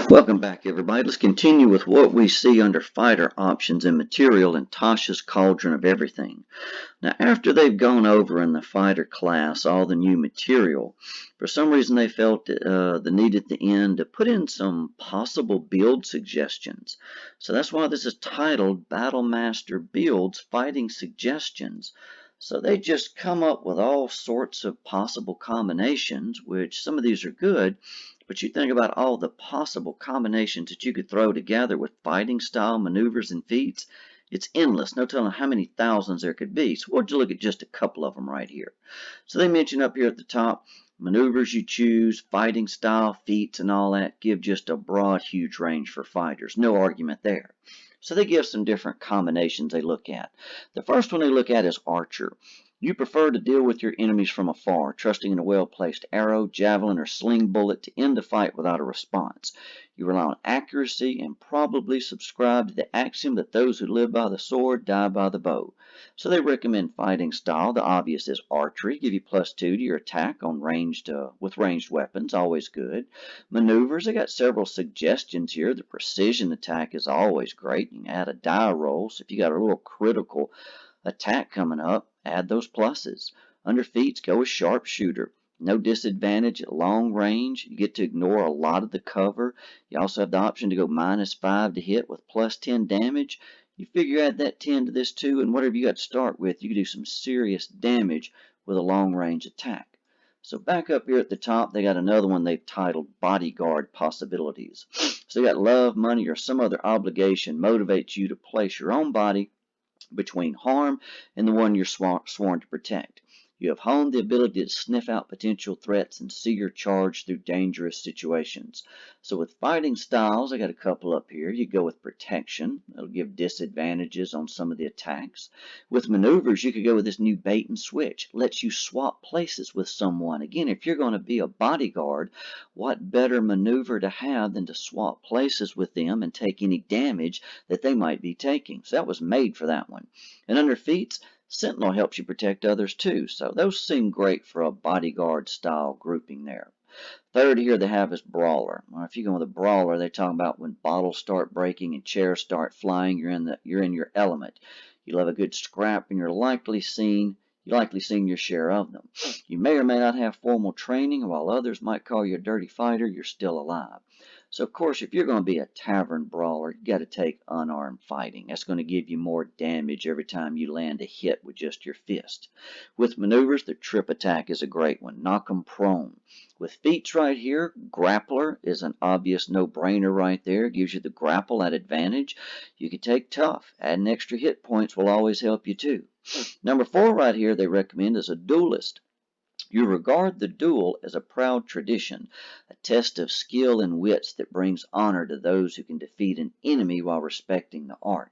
Welcome back, everybody. Let's continue with what we see under fighter options and material in Tasha's Cauldron of Everything. Now, after they've gone over in the fighter class all the new material, for some reason they felt the need at the end to put in some possible build suggestions. So that's why this is titled Battle Master Builds Fighting Suggestions. So they just come up with all sorts of possible combinations, which some of these are good, but you think about all the possible combinations that you could throw together with fighting style maneuvers and feats. It's endless. No telling how many thousands there could be. So we'll just look at just a couple of them right here. So they mention up here at the top, maneuvers you choose, fighting style, feats, and all that give just a broad, huge range for fighters. No argument there. So they give some different combinations they look at. The first one they look at is Archer. You prefer to deal with your enemies from afar, trusting in a well-placed arrow, javelin, or sling bullet to end the fight without a response. You rely on accuracy and probably subscribe to the axiom that those who live by the sword die by the bow. So they recommend fighting style. The obvious is archery. Give you +2 to your attack on with ranged weapons. Always good. Maneuvers. They got several suggestions here. The precision attack is always great. You can add a die roll. So if you got a little critical attack coming up, add those pluses. Under feats, go with sharpshooter. No disadvantage at long range. You get to ignore a lot of the cover. You also have the option to go -5 to hit with +10 damage. You figure add that 10 to this too, and whatever you got to start with, you can do some serious damage with a long range attack. So back up here at the top, they got another one they've titled Bodyguard Possibilities. So they got love, money, or some other obligation motivates you to place your own body between harm and the one you're sworn to protect. You have honed the ability to sniff out potential threats and see your charge through dangerous situations. So with fighting styles, I got a couple up here. You go with protection. It'll give disadvantages on some of the attacks. With maneuvers, you could go with this new bait and switch. Lets you swap places with someone. Again, if you're going to be a bodyguard, what better maneuver to have than to swap places with them and take any damage that they might be taking. So that was made for that one. And under feats, Sentinel helps you protect others too, so those seem great for a bodyguard style grouping there. Third here they have is Brawler. Well, if you go with a Brawler, they talk about when bottles start breaking and chairs start flying, you're in your element. You'll have a good scrap and you're likely seen your share of them. You may or may not have formal training, and while others might call you a dirty fighter, you're still alive. So, of course, if you're going to be a tavern brawler, you got to take unarmed fighting. That's going to give you more damage every time you land a hit with just your fist. With maneuvers, the trip attack is a great one. Knock them prone. With feats right here, Grappler is an obvious no-brainer right there. It gives you the grapple at advantage. You can take tough. Adding extra hit points will always help you too. Number 4 right here they recommend is a Duelist. You regard the duel as a proud tradition, a test of skill and wits that brings honor to those who can defeat an enemy while respecting the art.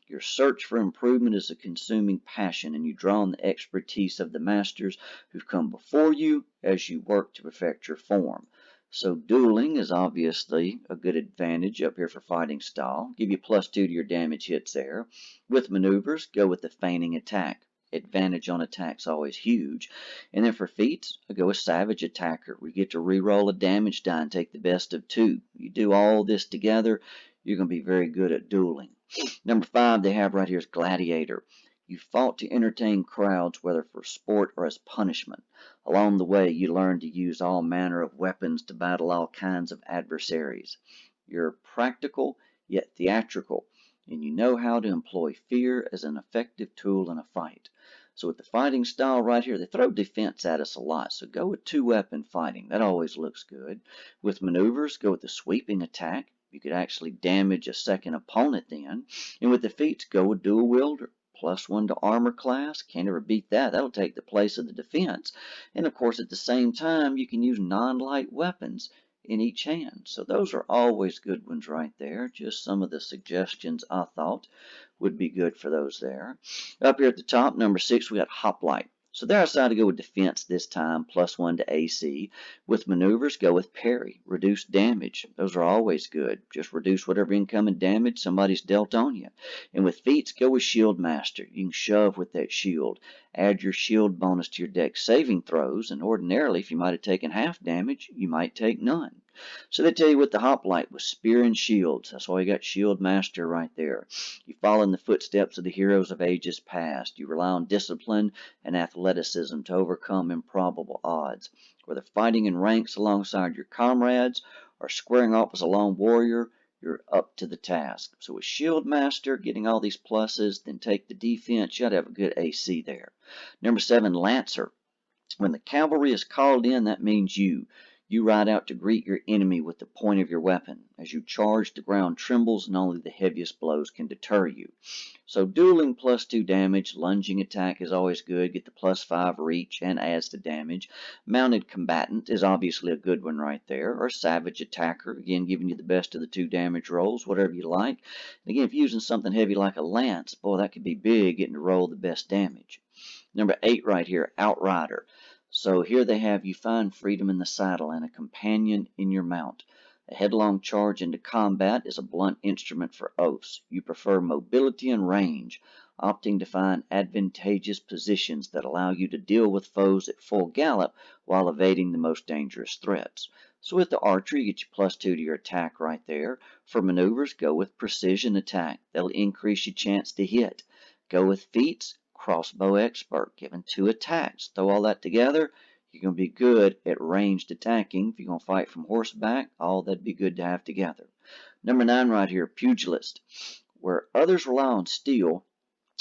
Your search for improvement is a consuming passion, and you draw on the expertise of the masters who've come before you as you work to perfect your form. So dueling is obviously a good advantage up here for fighting style. Give you +2 to your damage hits there. With maneuvers, go with the feigning attack. Advantage on attacks always huge. And then for feats, I go with Savage Attacker. We get to reroll a damage die and take the best of 2. You do all this together, you're going to be very good at dueling. Number 5 they have right here is Gladiator. You fought to entertain crowds, whether for sport or as punishment. Along the way, you learn to use all manner of weapons to battle all kinds of adversaries. You're practical, yet theatrical, and you know how to employ fear as an effective tool in a fight. So with the fighting style right here, they throw defense at us a lot, so go with 2-weapon fighting. That always looks good. With maneuvers, go with the sweeping attack. You could actually damage a second opponent then. And with the feats, go with dual wielder. +1 to armor class. Can't ever beat that. That'll take the place of the defense. And of course, at the same time, you can use non-light weapons in each hand. So those are always good ones right there. Just some of the suggestions I thought would be good for those there. Up here at the top, number 6, we got Hoplite. So there I decided to go with defense this time, +1 to AC. With maneuvers, go with parry, reduce damage. Those are always good. Just reduce whatever incoming damage somebody's dealt on you. And with feats, go with Shield Master. You can shove with that shield. Add your shield bonus to your deck saving throws, and ordinarily, if you might have taken half damage, you might take none. So they tell you with the Hoplite with spear and shields. That's why you got Shield Master right there. You follow in the footsteps of the heroes of ages past. You rely on discipline and athleticism to overcome improbable odds. Whether fighting in ranks alongside your comrades or squaring off as a lone warrior, you're up to the task. So with Shield Master, getting all these pluses, then take the defense, you ought to have a good AC there. Number 7, Lancer. When the cavalry is called in, that means you. You ride out to greet your enemy with the point of your weapon. As you charge, the ground trembles and only the heaviest blows can deter you. So dueling +2 damage, lunging attack is always good. Get the +5 reach and adds to damage. Mounted combatant is obviously a good one right there. Or savage attacker, again giving you the best of the 2 damage rolls, whatever you like. And again, if you're using something heavy like a lance, boy, that could be big, getting to roll the best damage. Number 8 right here, Outrider. So here they have you find freedom in the saddle and a companion in your mount. A headlong charge into combat is a blunt instrument for oaths. You prefer mobility and range, opting to find advantageous positions that allow you to deal with foes at full gallop while evading the most dangerous threats. So with the archery, you get your +2 to your attack right there. For maneuvers, go with precision attack. That'll increase your chance to hit. Go with feats. Crossbow expert, given 2 attacks. Throw all that together, you're going to be good at ranged attacking. If you're going to fight from horseback, all that'd be good to have together. Number 9 right here, Pugilist. Where others rely on steel,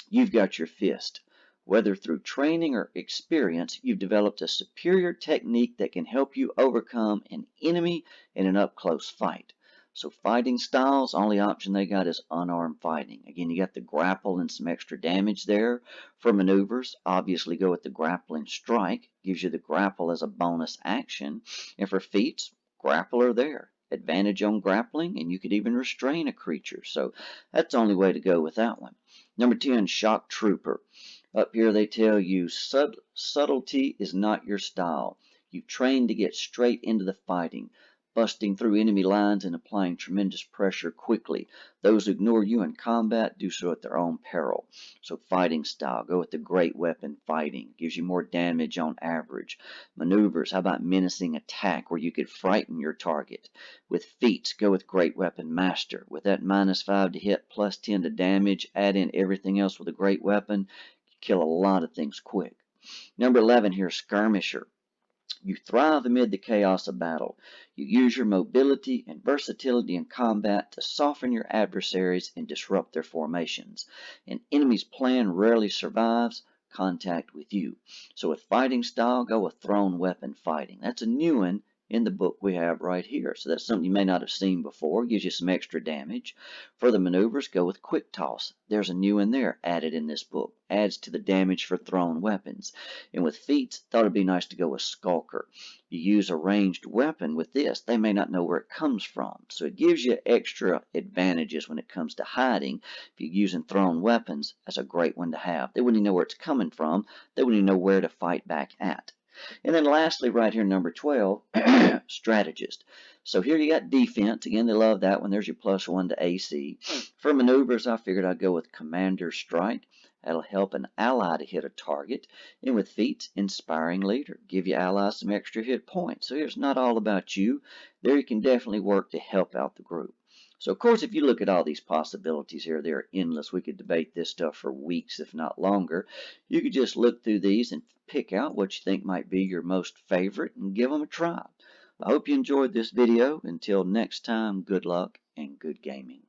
you've got your fist. Whether through training or experience, you've developed a superior technique that can help you overcome an enemy in an up-close fight. So fighting styles, only option they got is unarmed fighting. Again, you got the grapple and some extra damage there. For maneuvers, obviously go with the grappling strike. Gives you the grapple as a bonus action. And for feats, grappler there. Advantage on grappling, and you could even restrain a creature. So that's the only way to go with that one. Number 10, Shock Trooper. Up here they tell you subtlety is not your style. You've trained to get straight into the fighting, busting through enemy lines and applying tremendous pressure quickly. Those who ignore you in combat do so at their own peril. So fighting style, go with the great weapon fighting. Gives you more damage on average. Maneuvers, how about menacing attack where you could frighten your target? With feats, go with great weapon master. With that -5 to hit, +10 to damage, add in everything else with a great weapon, you kill a lot of things quick. Number 11 here, Skirmisher. You thrive amid the chaos of battle. You use your mobility and versatility in combat to soften your adversaries and disrupt their formations. An enemy's plan rarely survives contact with you. So with fighting style, go with thrown weapon fighting. That's a new one in the book we have right here. So that's something you may not have seen before. Gives you some extra damage. For the maneuvers, go with quick toss. There's a new one there added in this book. Adds to the damage for thrown weapons. And with feats, thought it'd be nice to go with Skulker. You use a ranged weapon with this. They may not know where it comes from. So it gives you extra advantages when it comes to hiding. If you're using thrown weapons, that's a great one to have. They wouldn't even know where it's coming from. They wouldn't even know where to fight back at. And then lastly, right here, number 12, Strategist. So here you got defense. Again, they love that one. There's your +1 to AC. For maneuvers, I figured I'd go with Commander Strike. That'll help an ally to hit a target. And with feats, Inspiring Leader. Give your allies some extra hit points. So here's not all about you. There you can definitely work to help out the group. So, of course, if you look at all these possibilities here, they're endless. We could debate this stuff for weeks, if not longer. You could just look through these and pick out what you think might be your most favorite and give them a try. I hope you enjoyed this video. Until next time, good luck and good gaming.